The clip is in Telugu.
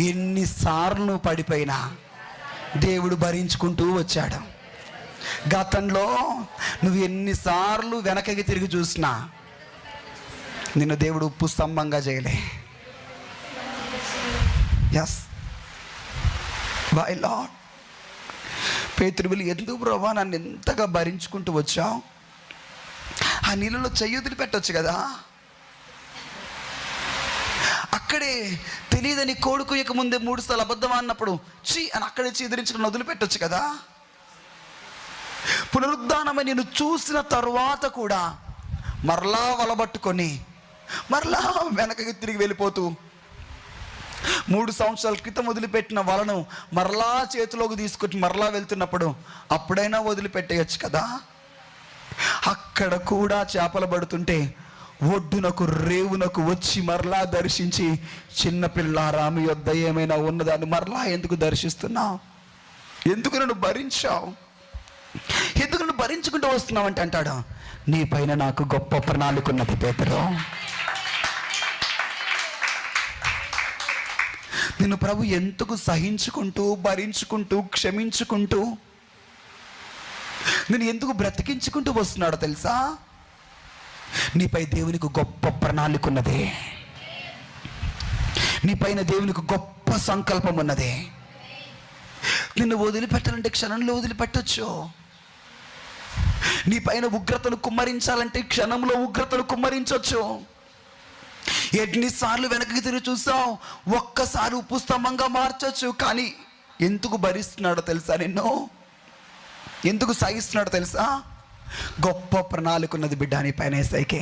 ఎన్నిసార్లు నువ్వు పడిపోయినా దేవుడు భరించుకుంటూ వచ్చాడు. గతంలో నువ్వు ఎన్నిసార్లు వెనకకి తిరిగి చూసినా నిన్ను దేవుడు ఉప్పు స్తంభంగా చేయలే. Yes, why lord? పేతురు, ఎందుకు ప్రభా నన్ను ఎంతగా భరించుకుంటూ వచ్చావు? ఆ నీళ్ళలో చెయ్యి వదిలిపెట్టొచ్చు కదా. అక్కడే తెలియదని కోడుకుయ్యక ముందే 3 సార్లు అబద్ధం అన్నప్పుడు చీ అని అక్కడే ఎదిరించుకుని వదిలిపెట్టొచ్చు కదా. పునరుద్ధానమై నేను చూసిన తరువాత కూడా మరలా వలబట్టుకొని మరలా వెనకకి తిరిగి వెళ్ళిపోతూ 3 సంవత్సరాల క్రితం వదిలిపెట్టిన వలను మరలా చేతిలోకి తీసుకొచ్చి మరలా వెళ్తున్నప్పుడు అప్పుడైనా వదిలిపెట్టేయచ్చు కదా. అక్కడ కూడా చేపలు పడుతుంటే ఒడ్డునకు రేవునకు వచ్చి మరలా దర్శించి, చిన్నపిల్లారా మీ యొద్ద ఏమైనా ఉన్నదాన్ని మరలా ఎందుకు దర్శిస్తున్నావు? ఎందుకు నన్ను భరించావు? ఎందుకు నన్ను భరించుకుంటూ వస్తున్నావు అంటే అంటాడు, నీ పైన నాకు గొప్ప ప్రణాళిక ఉన్నది పేతురు. నిన్ను ప్రభు ఎందుకు సహించుకుంటూ భరించుకుంటూ క్షమించుకుంటూ నేను ఎందుకు బ్రతికించుకుంటూ వస్తున్నాడో తెలుసా? నీపై దేవునికి గొప్ప ప్రణాళిక ఉన్నది. నీపైన దేవునికి గొప్ప సంకల్పం ఉన్నది. నిన్ను వదిలిపెట్టాలంటే క్షణంలో వదిలిపెట్టొచ్చు. నీ పైన ఉగ్రతను కుమ్మరించాలంటే క్షణంలో ఉగ్రతను కుమ్మరించవచ్చు. ఎన్నిసార్లు వెనక్కి తిరిగి చూసావు, ఒక్కసారి ఉప్పు స్తంభంగా మార్చొచ్చు. కానీ ఎందుకు భరిస్తున్నాడో తెలుసా? నిన్ను ఎందుకు సహిస్తున్నాడో తెలుసా? గొప్ప ప్రణాళిక ఉన్నది బిడ్డ నీ పైన. యేసయ్యకి